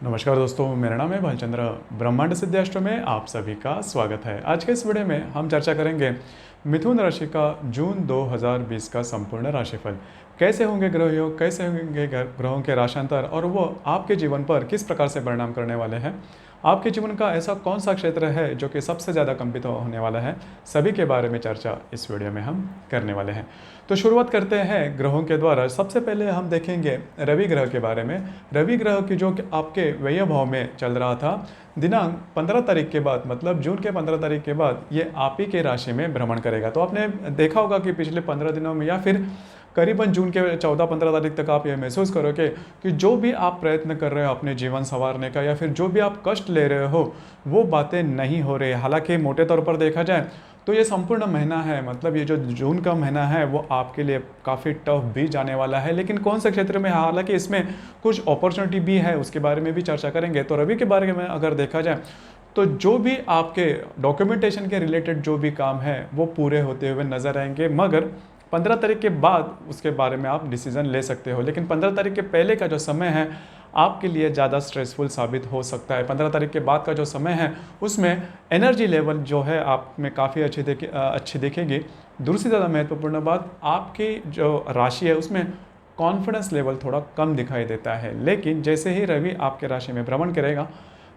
नमस्कार दोस्तों, मेरा नाम है भालचंद्र। ब्रह्मांड सिद्धाष्टों में आप सभी का स्वागत है। आज के इस वीडियो में हम चर्चा करेंगे मिथुन राशि का जून 2020 का संपूर्ण राशिफल। कैसे होंगे ग्रह योग, कैसे होंगे ग्रहों के राशांतर और वो आपके जीवन पर किस प्रकार से परिणाम करने वाले हैं। आपके जीवन का ऐसा कौन सा क्षेत्र है जो कि सबसे ज़्यादा कंपित होने वाला है, सभी के बारे में चर्चा इस वीडियो में हम करने वाले हैं। तो शुरुआत करते हैं ग्रहों के द्वारा। सबसे पहले हम देखेंगे रवि ग्रह के बारे में। रवि ग्रह की जो कि आपके व्यय भाव में चल रहा था, दिनांक 15 तारीख के बाद, मतलब जून के 15 तारीख के बाद ये आप ही के राशि में भ्रमण करेगा। तो आपने देखा होगा कि पिछले 15 दिनों में या फिर करीबन जून के 14-15 तारीख तक आप ये महसूस करोगे कि जो भी आप प्रयत्न कर रहे हो अपने जीवन संवारने का या फिर जो भी आप कष्ट ले रहे हो वो बातें नहीं हो रही। हालांकि मोटे तौर पर देखा जाए तो ये संपूर्ण महीना है, मतलब ये जो जून का महीना है वो आपके लिए काफ़ी टफ भी जाने वाला है। लेकिन कौन से क्षेत्र में, हालांकि इसमें कुछ अपॉर्चुनिटी भी है, उसके बारे में भी चर्चा करेंगे। तो रवि के बारे में अगर देखा जाए तो जो भी आपके डॉक्यूमेंटेशन के रिलेटेड जो भी काम है वो पूरे होते हुए नजर आएंगे, मगर 15 तारीख के बाद उसके बारे में आप डिसीजन ले सकते हो। लेकिन 15 तारीख के पहले का जो समय है आपके लिए ज़्यादा स्ट्रेसफुल साबित हो सकता है। 15 तारीख के बाद का जो समय है उसमें एनर्जी लेवल जो है आप में काफ़ी अच्छी दिखेगी। दूसरी ज़्यादा महत्वपूर्ण बात, आपकी जो राशि है उसमें कॉन्फिडेंस लेवल थोड़ा कम दिखाई देता है। लेकिन जैसे ही रवि आपके राशि में भ्रमण करेगा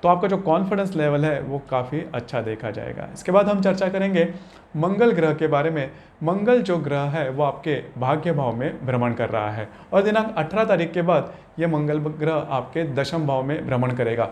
तो आपका जो कॉन्फिडेंस लेवल है वो काफ़ी अच्छा देखा जाएगा। इसके बाद हम चर्चा करेंगे मंगल ग्रह के बारे में। मंगल जो ग्रह है वो आपके भाग्य भाव में भ्रमण कर रहा है और दिनांक 18 तारीख के बाद ये मंगल ग्रह आपके दशम भाव में भ्रमण करेगा।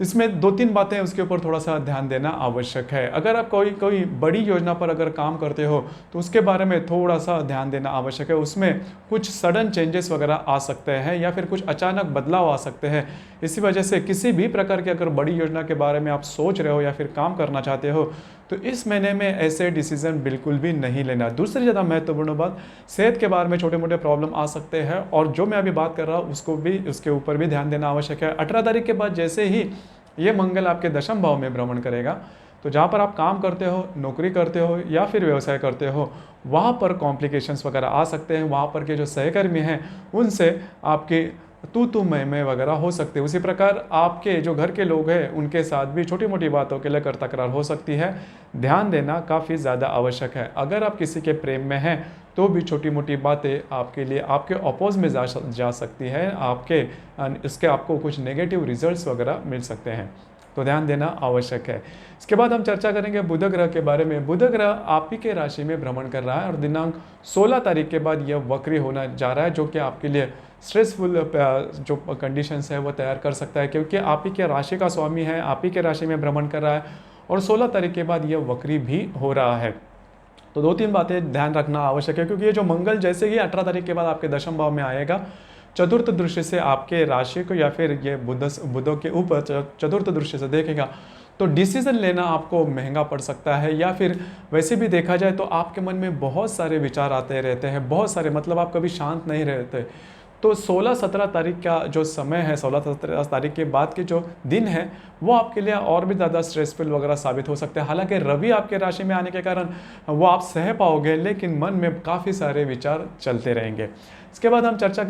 इसमें दो तीन बातें उसके ऊपर थोड़ा सा ध्यान देना आवश्यक है। अगर आप कोई बड़ी योजना पर अगर काम करते हो तो उसके बारे में थोड़ा सा ध्यान देना आवश्यक है। उसमें कुछ सडन चेंजेस वगैरह आ सकते हैं या फिर कुछ अचानक बदलाव आ सकते हैं। इसी वजह से किसी भी प्रकार की अगर बड़ी योजना के बारे में आप सोच रहे हो या फिर काम करना चाहते हो तो इस महीने में ऐसे डिसीजन बिल्कुल भी नहीं लेना। दूसरी ज़्यादा महत्वपूर्ण बात, सेहत के बारे में छोटे मोटे प्रॉब्लम आ सकते हैं और जो मैं अभी बात कर रहा हूँ उसके ऊपर भी ध्यान देना आवश्यक है। 18 तारीख के बाद जैसे ही ये मंगल आपके दशम भाव में भ्रमण करेगा तो जहाँ पर आप काम करते हो, नौकरी करते हो या फिर व्यवसाय करते हो वहाँ पर कॉम्प्लिकेशंस वगैरह आ सकते हैं। वहाँ पर के जो सहकर्मी हैं उनसे आपके तू मैं वगैरह हो सकते हैं। उसी प्रकार आपके जो घर के लोग हैं उनके साथ भी छोटी मोटी बातों के लेकर तकरार हो सकती है। ध्यान देना काफ़ी ज़्यादा आवश्यक है। अगर आप किसी के प्रेम में हैं तो भी छोटी मोटी बातें आपके लिए आपके अपोज में जा सकती है, इसके आपको कुछ नेगेटिव रिजल्ट्स वगैरह मिल सकते हैं, तो ध्यान देना आवश्यक है। इसके बाद हम चर्चा करेंगे बुध ग्रह के बारे में। बुध ग्रह आप ही के राशि में भ्रमण कर रहा है और दिनांक 16 तारीख के बाद यह वक्री होना जा रहा है, जो कि आपके लिए स्ट्रेसफुल जो कंडीशंस है वो तैयार कर सकता है, क्योंकि आप ही के राशि का स्वामी है, आप ही के राशि में भ्रमण कर रहा है और 16 तारीख के बाद यह वक्री भी हो रहा है। तो दो तीन बातें ध्यान रखना आवश्यक है, क्योंकि ये जो मंगल जैसे ही 18 तारीख के बाद आपके दशम भाव में आएगा, चतुर्थ दृष्टि से आपके राशि को या फिर ये बुधों के ऊपर चतुर्थ दृष्टि से देखेगा तो डिसीजन लेना आपको महंगा पड़ सकता है। या फिर वैसे भी देखा जाए तो आपके मन में बहुत सारे विचार आते रहते हैं, बहुत सारे, मतलब आप कभी शांत नहीं रहते। तो 16-17 तारीख का जो समय है, 16-17 तारीख के बाद के जो दिन है वो आपके लिए और भी ज़्यादा स्ट्रेसफुल वगैरह साबित हो सकते हैं। हालांकि रवि आपके राशि में आने के कारण वो आप सह पाओगे, लेकिन मन में काफ़ी सारे विचार चलते रहेंगे। इसके बाद हम चर्चा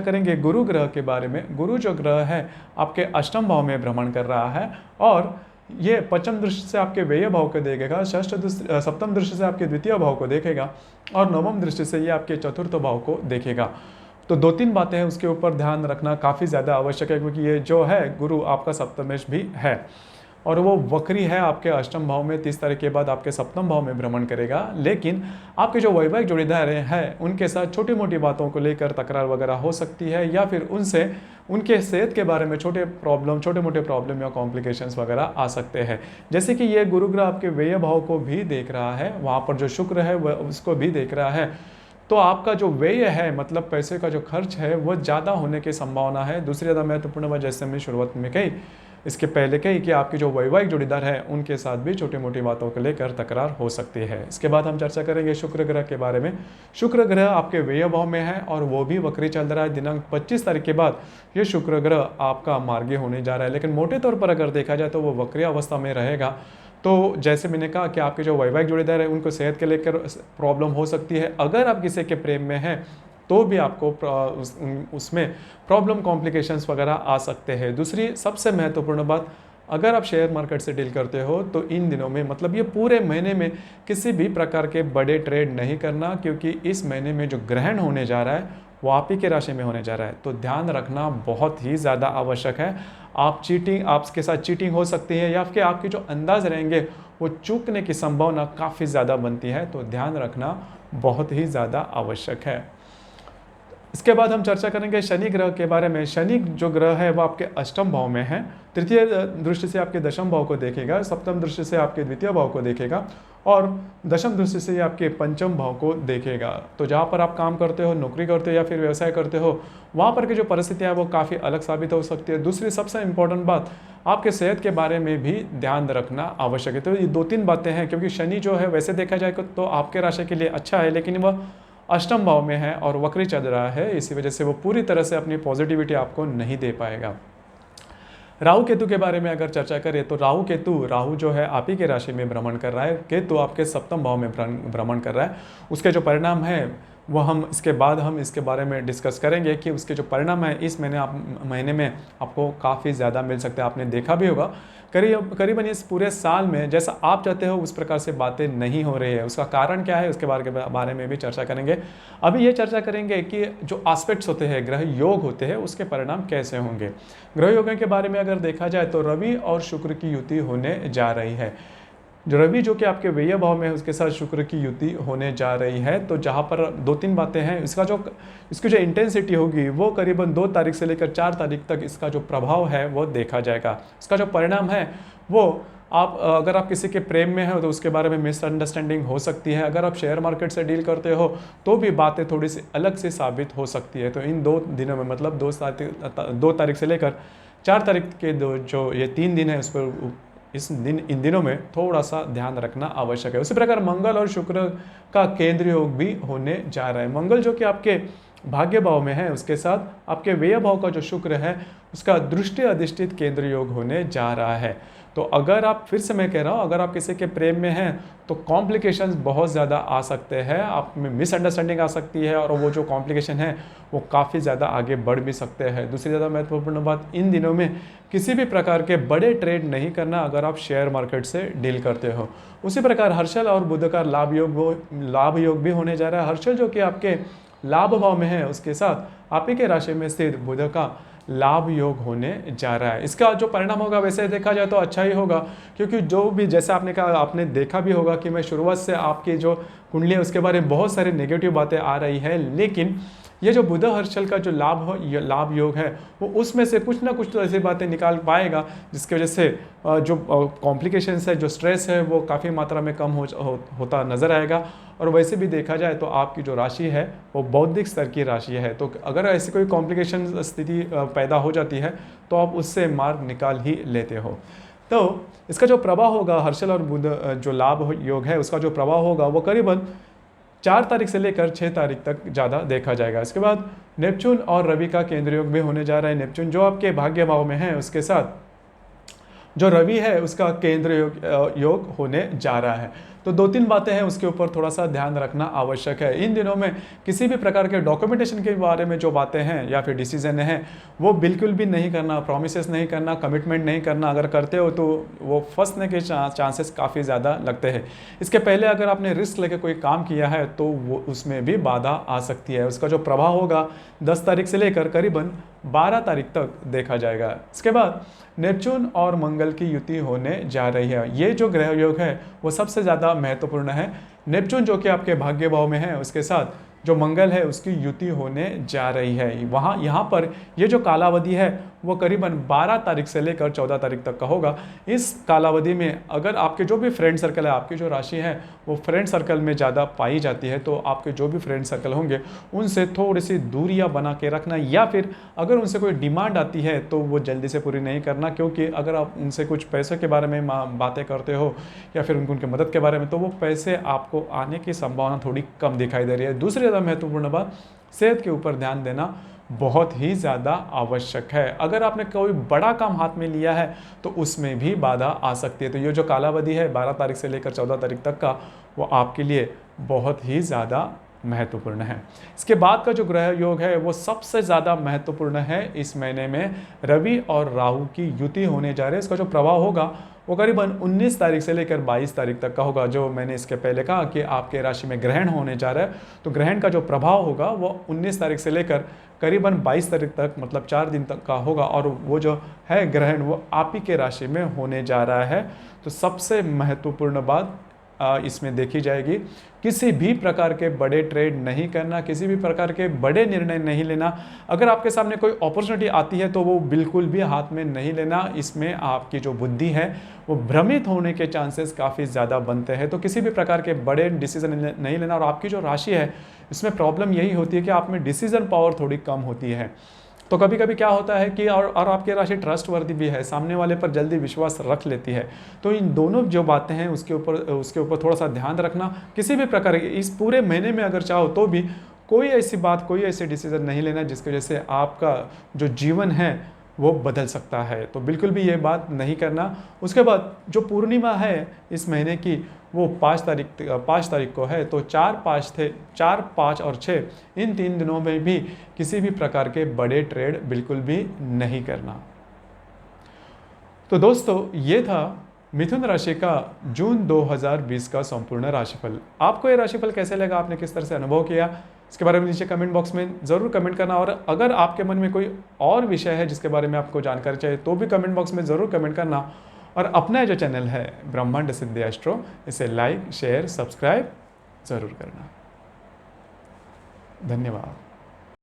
करेंगे गुरु ग्रह के बारे में। गुरु जो ग्रह है आपके अष्टम भाव में भ्रमण कर रहा है और ये पंचम दृष्टि से आपके व्यय भाव को देखेगा, सप्तम दृष्टि से आपके द्वितीय भाव को देखेगा और नवम दृष्टि से ये आपके चतुर्थ भाव को देखेगा। तो दो तीन बातें हैं उसके ऊपर ध्यान रखना काफ़ी ज़्यादा आवश्यक है, क्योंकि ये जो है गुरु आपका सप्तमेश भी है और वो वक्री है आपके अष्टम भाव में। 30 तारीख के बाद आपके सप्तम भाव में भ्रमण करेगा। लेकिन आपके जो वैवाहिक जोड़ीदार हैं उनके साथ छोटी मोटी बातों को लेकर तकरार वगैरह हो सकती है, या फिर उनसे उनके सेहत के बारे में छोटे मोटे प्रॉब्लम या कॉम्प्लिकेशंस वगैरह आ सकते हैं। जैसे कि ये गुरु ग्रह आपके व्यय भाव को भी देख रहा है, वहाँ पर जो शुक्र है वह उसको भी देख रहा है, तो आपका जो व्यय है, मतलब पैसे का जो खर्च है वो ज़्यादा होने की संभावना है। दूसरी ज़्यादा महत्वपूर्ण बात, जैसे हमने शुरुआत में कही, इसके पहले कही कि आपके जो वैवाहिक जोड़ीदार है उनके साथ भी छोटी मोटी बातों को लेकर तकरार हो सकती है। इसके बाद हम चर्चा करेंगे शुक्र ग्रह के बारे में। शुक्र ग्रह आपके व्यय भाव में है और वो भी वक्री चल रहा है। दिनांक 25 तारीख के बाद ये शुक्र ग्रह आपका मार्गी होने जा रहा है, लेकिन मोटे तौर पर अगर देखा जाए तो वो वक्री अवस्था में रहेगा। तो जैसे मैंने कहा कि आपके जो वैवाहिक जोड़ीदार है उनको सेहत के लेकर प्रॉब्लम हो सकती है। अगर आप किसी के प्रेम में हैं तो भी आपको उसमें प्रॉब्लम कॉम्प्लिकेशंस वगैरह आ सकते हैं। दूसरी सबसे महत्वपूर्ण बात, अगर आप शेयर मार्केट से डील करते हो तो इन दिनों में मतलब ये पूरे महीने में किसी भी प्रकार के बड़े ट्रेड नहीं करना, क्योंकि इस महीने में जो ग्रहण होने जा रहा है वो आप ही के राशि में होने जा रहा है। तो ध्यान रखना बहुत ही ज़्यादा आवश्यक है। आपके साथ चीटिंग हो सकती है, या फिर आपके जो अंदाज रहेंगे वो चूकने की संभावना काफ़ी ज़्यादा बनती है। तो ध्यान रखना बहुत ही ज़्यादा आवश्यक है। इसके बाद हम चर्चा करेंगे शनि ग्रह के बारे में। शनि जो ग्रह है वो आपके अष्टम भाव में है, तृतीय दृष्टि से आपके दशम भाव को देखेगा, सप्तम दृष्टि से आपके द्वितीय भाव को देखेगा, और दशम दृष्टि से आपके पंचम भाव को देखेगा। तो जहाँ पर आप काम करते हो, नौकरी करते हो या फिर व्यवसाय करते हो, वहाँ पर की जो परिस्थितियाँ है वो काफ़ी अलग साबित हो सकती है। दूसरी सबसे इंपॉर्टेंट बात, आपके सेहत के बारे में भी ध्यान रखना आवश्यक है। तो ये 2-3 बातें हैं, क्योंकि शनि जो है वैसे देखा जाए तो आपके राशि के लिए अच्छा है, लेकिन वह अष्टम भाव में है और वक्री चल रहा है, इसी वजह से वो पूरी तरह से अपनी पॉजिटिविटी आपको नहीं दे पाएगा। राहु केतु के बारे में अगर चर्चा करें तो राहु जो है आप ही के राशि में भ्रमण कर रहा है, केतु आपके सप्तम भाव में भ्रमण कर रहा है। उसके जो परिणाम है वो हम इसके बारे में डिस्कस करेंगे कि उसके जो परिणाम है इस महीने में आपको काफ़ी ज़्यादा मिल सकते हैं। आपने देखा भी होगा करीबन इस पूरे साल में जैसा आप चाहते हो उस प्रकार से बातें नहीं हो रही है। उसका कारण क्या है, उसके बारे में भी चर्चा करेंगे। अभी ये चर्चा करेंगे कि जो एस्पेक्ट्स होते हैं, ग्रह योग होते हैं, उसके परिणाम कैसे होंगे। ग्रह योगों के बारे में अगर देखा जाए तो रवि और शुक्र की युति होने जा रही है। जो रवि जो कि आपके व्यय भाव में है उसके साथ शुक्र की युति होने जा रही है। तो जहाँ पर 2-3 बातें हैं, इसकी जो इंटेंसिटी होगी वो करीबन 2 तारीख से लेकर 4 तारीख तक इसका जो प्रभाव है वो देखा जाएगा। इसका जो परिणाम है वो अगर आप किसी के प्रेम में हो तो उसके बारे में मिसअंडरस्टैंडिंग हो सकती है। अगर आप शेयर मार्केट से डील करते हो तो भी बातें थोड़ी सी अलग से साबित हो सकती है। तो इन 2 दिनों में मतलब 2 तारीख से लेकर 4 तारीख के जो ये 3 दिन है उस पर इन दिनों में थोड़ा सा ध्यान रखना आवश्यक है। उसी प्रकार मंगल और शुक्र का केंद्र योग भी होने जा रहा है। मंगल जो कि आपके भाग्य भाव में है, उसके साथ आपके व्यय भाव का जो शुक्र है उसका दृष्टि अधिष्ठित केंद्र योग होने जा रहा है। तो अगर आप, फिर से मैं कह रहा हूँ, अगर आप किसी के प्रेम में हैं तो कॉम्प्लिकेशंस बहुत ज़्यादा आ सकते हैं, आप में मिसअंडरस्टैंडिंग आ सकती है और वो जो कॉम्प्लिकेशन है वो काफ़ी ज़्यादा आगे बढ़ भी सकते हैं। दूसरी ज़्यादा महत्वपूर्ण बात, इन दिनों में किसी भी प्रकार के बड़े ट्रेड नहीं करना अगर आप शेयर मार्केट से डील करते हो। उसी प्रकार हर्षल और बुध का लाभ योग भी होने जा रहा है। हर्षल जो कि आपके लाभ भाव में है, उसके साथ आप ही के राशि में स्थित बुध का लाभ योग होने जा रहा है। इसका जो परिणाम होगा वैसे देखा जाए तो अच्छा ही होगा, क्योंकि जो भी जैसे आपने कहा, आपने देखा भी होगा कि मैं शुरुआत से आपकी जो कुंडली है उसके बारे में बहुत सारी नेगेटिव बातें आ रही है, लेकिन ये जो बुध हर्षल का जो लाभ योग है वो उसमें से कुछ ना कुछ तो ऐसी बातें निकाल पाएगा जिसकी वजह से जो कॉम्प्लिकेशंस है, जो स्ट्रेस है वो काफ़ी मात्रा में कम होता नज़र आएगा। और वैसे भी देखा जाए तो आपकी जो राशि है वो बौद्धिक स्तर की राशि है। तो अगर ऐसी कोई कॉम्प्लिकेशन स्थिति पैदा हो जाती है तो आप उससे मार्ग निकाल ही लेते हो। तो इसका जो प्रभाव होगा, हर्षल और बुध जो लाभ योग है उसका जो प्रभाव होगा वो करीबन 4 तारीख से लेकर 6 तारीख तक ज़्यादा देखा जाएगा। इसके बाद नेपच्यून और रवि का केंद्र योग भी होने जा रहा है। नेपच्यून जो आपके भाग्य भाव में है उसके साथ जो रवि है उसका केंद्र योग होने जा रहा है। तो 2-3 बातें हैं, उसके ऊपर थोड़ा सा ध्यान रखना आवश्यक है। इन दिनों में किसी भी प्रकार के डॉक्यूमेंटेशन के बारे में जो बातें हैं या फिर डिसीजन हैं वो बिल्कुल भी नहीं करना, प्रॉमिसेस नहीं करना, कमिटमेंट नहीं करना। अगर करते हो तो वो फंसने के चांसेस काफ़ी ज़्यादा लगते हैं। इसके पहले अगर आपने रिस्क लेकर कोई काम किया है तो वो उसमें भी बाधा आ सकती है। उसका जो प्रभाव होगा 10 तारीख से लेकर करीबन 12 तारीख तक देखा जाएगा। इसके बाद नेपच्यून और मंगल की युति होने जा रही है। ये जो ग्रह योग है वो सबसे ज़्यादा महत्वपूर्ण है। नेपच्यून जो कि आपके भाग्य भाव में है उसके साथ जो मंगल है उसकी युति होने जा रही है। यहाँ पर ये जो कालावधि है वो करीबन 12 तारीख से लेकर 14 तारीख तक का होगा। इस कालावधि में अगर आपके जो भी फ्रेंड सर्कल है, आपकी जो राशि है वो फ्रेंड सर्कल में ज़्यादा पाई जाती है, तो आपके जो भी फ्रेंड सर्कल होंगे उनसे थोड़ी सी दूरियां बना के रखना, या फिर अगर उनसे कोई डिमांड आती है तो वो जल्दी से पूरी नहीं करना, क्योंकि अगर आप उनसे कुछ पैसों के बारे में बातें करते हो या फिर उनकी मदद के बारे में, तो वो पैसे आपको आने की संभावना थोड़ी कम दिखाई दे रही है। दूसरी ज़्यादा महत्वपूर्ण बात, सेहत के ऊपर ध्यान देना बहुत ही ज़्यादा आवश्यक है। अगर आपने कोई बड़ा काम हाथ में लिया है तो उसमें भी बाधा आ सकती है। तो ये जो कालावधि है 12 तारीख से लेकर 14 तारीख तक का, वो आपके लिए बहुत ही ज़्यादा महत्वपूर्ण है। इसके बाद का जो ग्रह योग है वो सबसे ज़्यादा महत्वपूर्ण है। इस महीने में रवि और राहु की युति होने जा रही है। इसका जो प्रभाव होगा वो करीबन 19 तारीख से लेकर 22 तारीख तक का होगा। जो मैंने इसके पहले कहा कि आपके राशि में ग्रहण होने जा रहा है, तो ग्रहण का जो प्रभाव होगा वो 19 तारीख से लेकर करीबन 22 तारीख तक, मतलब 4 दिन तक का होगा। और वो जो है ग्रहण वो आप ही के राशि में होने जा रहा है। तो सबसे महत्वपूर्ण बात इसमें देखी जाएगी, किसी भी प्रकार के बड़े ट्रेड नहीं करना, किसी भी प्रकार के बड़े निर्णय नहीं लेना। अगर आपके सामने कोई अपॉर्चुनिटी आती है तो वो बिल्कुल भी हाथ में नहीं लेना। इसमें आपकी जो बुद्धि है वो भ्रमित होने के चांसेस काफ़ी ज़्यादा बनते हैं। तो किसी भी प्रकार के बड़े डिसीजन नहीं लेना। और आपकी जो राशि है इसमें प्रॉब्लम यही होती है कि आप में डिसीजन पावर थोड़ी कम होती है। तो कभी कभी क्या होता है कि और आपकी राशि ट्रस्टवर्दी भी है, सामने वाले पर जल्दी विश्वास रख लेती है। तो इन दोनों जो बातें हैं उसके ऊपर थोड़ा सा ध्यान रखना। किसी भी प्रकार के इस पूरे महीने में अगर चाहो तो भी कोई ऐसी बात, कोई ऐसे डिसीजन नहीं लेना जिसकी वजह से आपका जो जीवन है वो बदल सकता है। तो बिल्कुल भी ये बात नहीं करना। उसके बाद जो पूर्णिमा है इस महीने की वो 5 तारीख को है। तो 4, 5 और 6 इन 3 दिनों में भी किसी भी प्रकार के बड़े ट्रेड बिल्कुल भी नहीं करना। तो दोस्तों ये था मिथुन राशि का जून 2020 का संपूर्ण राशिफल। आपको ये राशिफल कैसे लगा, आपने किस तरह से अनुभव किया, इसके बारे में नीचे कमेंट बॉक्स में ज़रूर कमेंट करना। और अगर आपके मन में कोई और विषय है जिसके बारे में आपको जानकारी चाहिए तो भी कमेंट बॉक्स में ज़रूर कमेंट करना। और अपना जो चैनल है ब्रह्मांड सिद्धि एस्ट्रो, इसे लाइक, शेयर, सब्सक्राइब ज़रूर करना। धन्यवाद।